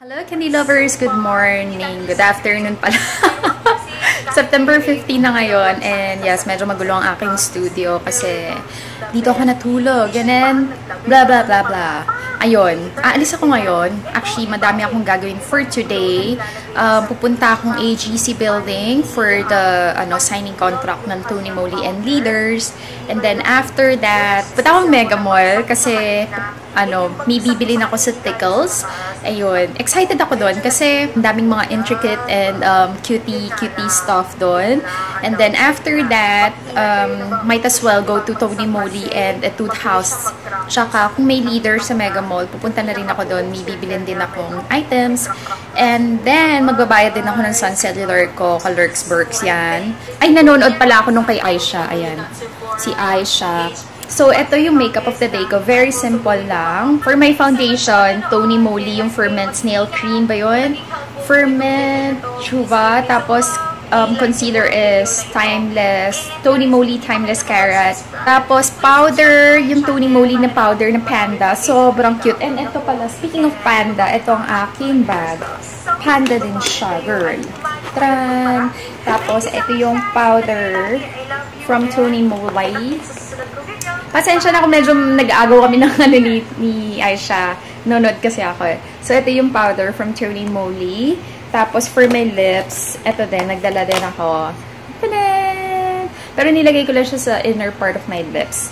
Hello, candy lovers! Good morning! Good afternoon pala. September 15 na ngayon and yes, medyo magulo ang aking studio kasi dito ako natulog. Ganun, blah blah blah blah. Ayun, aalis ako ngayon. Actually, madami akong gagawin for today. Pupunta akong AGC building for the signing contract ng Tony Moly and Leaders. And then after that, punta akong Mega Mall kasi may bibili na ako sa Tickles. Ayun, excited ako doon kasi daming mga intricate and cutie stuff doon. And then after that, might as well go to Tony Moly and Etude House. Tsaka kung may Leader sa Mega Mall, pupunta na rin ako doon. May bibilin din akong items. And then, magbabayad din ako ng Sun Cellular ko, ka-Lurks Berks yan. Ay, nanonood pala ako nung kay Aisha. Ayan, si Aisha. So, ito yung makeup of the day ko. Very simple lang. For my foundation, Tony Moly, yung Ferment Snail Cream ba yun? Ferment Chuva. Tapos, concealer is Timeless. Tony Moly Timeless Carrot. Tapos, powder. Yung Tony Moly na powder na Panda. Sobrang cute. And ito pala, speaking of Panda, ito ang aking bag. Panda din siya, girl. Tran! Tapos, ito yung powder from Tony Moly. Pasensya na kung medyo nag-aagaw kami ng ni Aisha. Nonod kasi ako eh. So, ito yung powder from Tony Moly. Tapos, for my lips, ito din, nagdala din ako. Tanan! Pero nilagay ko lang siya sa inner part of my lips.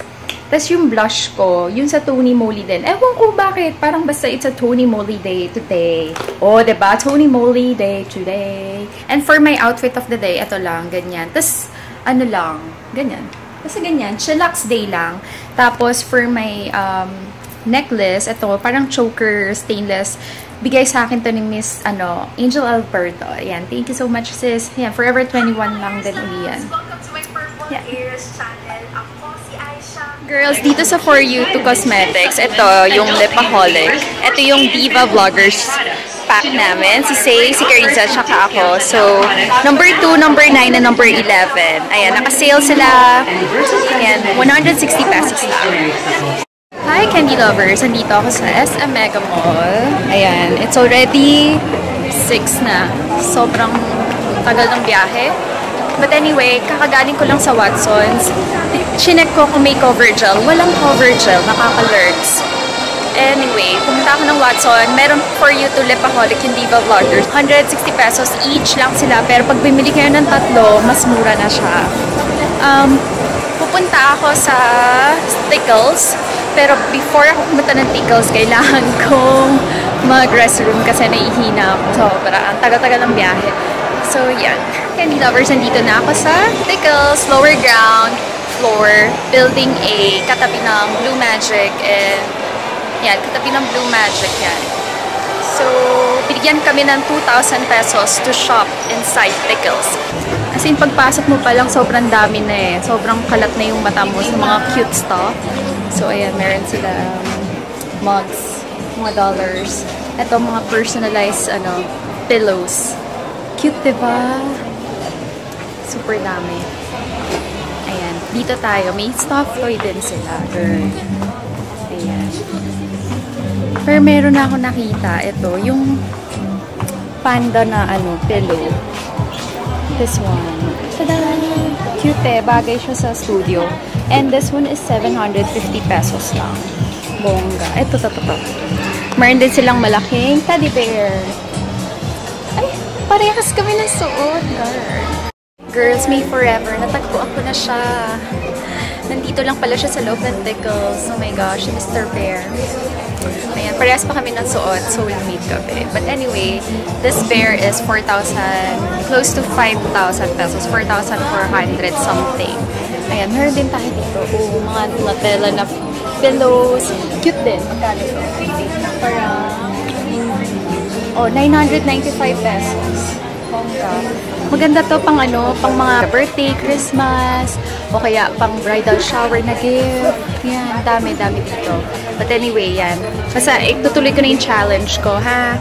Tapos, yung blush ko, yung sa Tony Moly din. Ewan ko bakit. Parang basta it's a Tony Moly day today. Oh, diba? Tony Moly day today. And for my outfit of the day, ito lang, ganyan. Tapos, ganyan. Kasi ganyan, chillax day lang. Tapos, for my necklace, ito, parang choker stainless. Bigay sa akin to ni Miss, Angel Alberto. Ayan, thank you so much, sis. Ayan, Forever 21 lang din uli yan. Yeah. Girls, dito sa For You to Cosmetics, ito, yung Lipaholic. Ito yung Diva Vloggers pack namin. Si Say, si Carissa, tsaka ako. So, number 2, number 9, and number 11. Ayan, naka-sale sila. Ayan, 160 pesos lang. Hi, candy lovers! Andito ako sa SM Mega Mall. Ayan, it's already 6 na. Sobrang tagal ng biyahe. But anyway, kakagaling ko lang sa Watsons. Chinek ko kung may cover gel. Walang cover gel, nakaka-lurks. Anyway, pumunta ako ng Watson. Meron For You to Lipaholic yung Diva Vloggers. 160 pesos each lang sila. Pero pag bumili kayo ng tatlo, mas mura na siya. Pupunta ako sa Tickles. Pero before ako pumunta ng Tickles, kailangan kong mag-restroom kasi naihina ako. Ang tagal-tagal ng biyahe. So, yan. Candy lovers, nandito na ako sa Tickles, lower ground, floor, building A, katabi ng Blue Magic, and yan, katabi ng Blue Magic yan. So, binigyan kami ng 2,000 pesos to shop inside Tickles. As in, pagpasok mo pa lang, sobrang dami na eh. Sobrang kalat na yung mata mo sa mga cute stuff. So, ayan, meron sila mugs, mga dollars. Ito, mga personalized, pillows. Cute, diba? Super dami. Ayan, dito tayo. May stuffed toy din sila, girl. Ayan. Pero meron na ako nakita. Ito, yung panda na, pillow. This one. Tada! Cute eh. Bagay siya sa studio. And this one is 750 pesos lang. Bongga. Ito. Meron din silang malaking teddy bear. Ay, parehas kami ng suot, girl. Girls May Forever. Natagpuan ko na siya. Nandito lang pala siya sa loob ng Tickles. Oh my gosh, Mr. Bear. Ayan, parehas pa kami ng suot. Soulmate kami. But anyway, this bear is 4,000, close to 5,000 pesos. 4,400 something. Ayan, meron din tayo dito. Mga Nutella na pillows. Cute din. Magkano ito? Parang, 995 pesos. Maganda to pang pang mga birthday, Christmas, o kaya pang bridal shower na gift. Yan, dami dito. But anyway, yan. Basta, itutuloy ko na yung challenge ko, ha?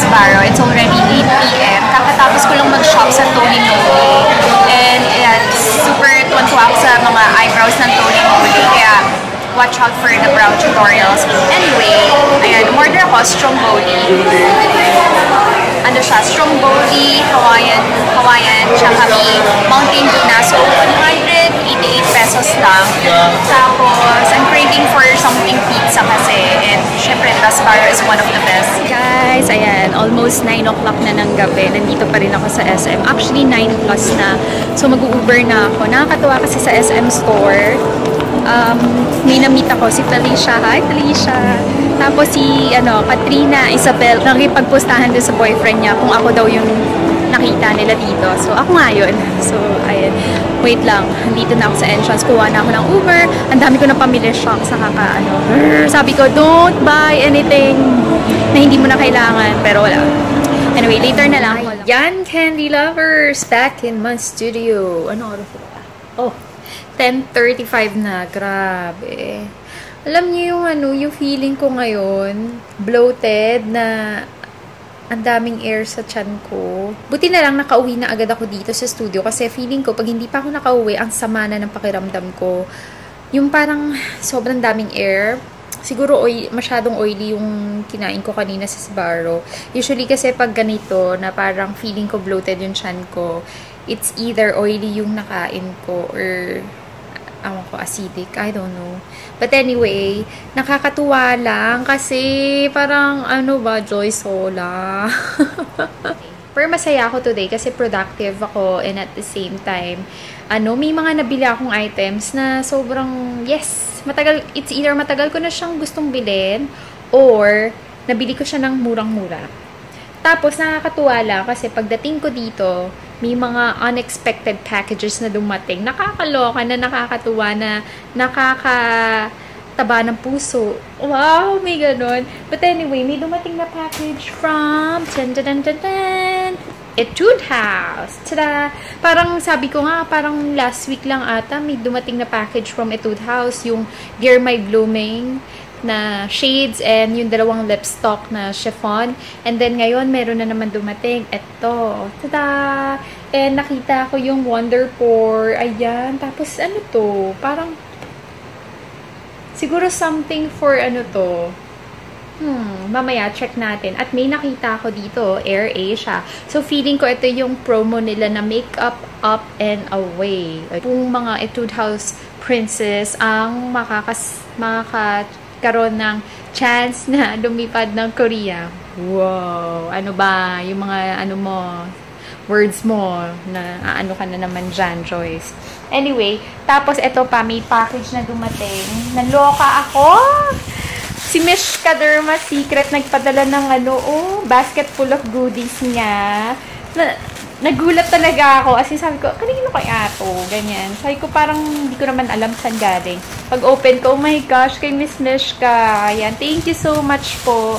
Sbarro. It's already 8 p.m. Kakatapos ko lang mag-shop sa Tony Moly. And yeah, super tuwan-tuwa ako sa mga eyebrows ng Tony Moly. Kaya watch out for the brow tutorials. Anyway, ayan, umorder ako Stromboli. Ano siya? Stromboli, Hawaiian, siya kami, Mountain Dew na. So, 188 pesos lang. Tapos, I'm craving for something pizza kasi. And, syempre, Sbarro is one of the best. Guys, ayan, almost 9 o'clock na ng gabi. Nandito pa rin ako sa SM. Actually, 9 plus na. So, mag-Uber na ako. Nakakatuwa kasi sa SM store. May na-meet ako si Felicia. Hi, Felicia! Tapos si, Katrina, Isabel, nakipagpostahan din sa boyfriend niya kung ako daw yung nakita nila dito. So, ako nga yun. So, ayan. Wait lang. Dito na ako sa entrance. Kuha na ako ng Uber. Ang dami ko na pamili shock sa sabi ko, don't buy anything na hindi mo na kailangan. Pero wala. Anyway, later na lang. Yan, candy lovers! Back in my studio. Ano oras ba? Oh, 10:35 na. Grabe. Alam niyo yung feeling ko ngayon, bloated na ang daming air sa tiyan ko. Buti na lang nakauwi na agad ako dito sa studio kasi feeling ko pag hindi pa ako nakauwi, ang sama na ng pakiramdam ko. Yung parang sobrang daming air. Siguro masyadong oily yung kinain ko kanina sa Sbarro. Usually kasi pag ganito na parang feeling ko bloated yung tiyan ko, it's either oily yung nakain ko or acidic. I don't know. But anyway, nakakatuwa lang kasi parang Joy Sola. Pero masaya ako today kasi productive ako and at the same time, may mga nabili akong items na sobrang, yes, it's either matagal ko na siyang gustong bilhin or nabili ko siya ng murang-mura. Tapos, nakakatuwa lang kasi pagdating ko dito, may mga unexpected packages na dumating. Nakakaloka na nakakatuwa na nakakataba ng puso. Wow, may ganon. But anyway, may dumating na package from Etude House. Tada! Parang sabi ko nga, parang last week lang ata, may dumating na package from Etude House. Yung Dear My Blooming na shades and yung dalawang lipstock na chiffon. And then ngayon, meron na naman dumating. Ito. Tada! And nakita ko yung Wonderpore. Ayan. Tapos ano to? Parang siguro something for to. Mamaya check natin. At may nakita ko dito, Air Asia. So feeling ko ito yung promo nila na Makeup Up and Away. Kung mga Etude House princess ang makakaroon ng chance na lumipad ng Korea. Wow! Ano ba? Yung mga words mo na ka na naman dyan, Joyce. Anyway, tapos ito pa, may package na dumating. Naloka ako! Si Mish Kaderma Secret nagpadala ng basket full of goodies niya. Nagulat talaga ako. As in, sabi ko, kanino kaya ito? Ganyan. Sabi ko, parang hindi ko naman alam saan galing. Pag open ko, oh my gosh, kay Miss Mishka. Ayan, thank you so much po.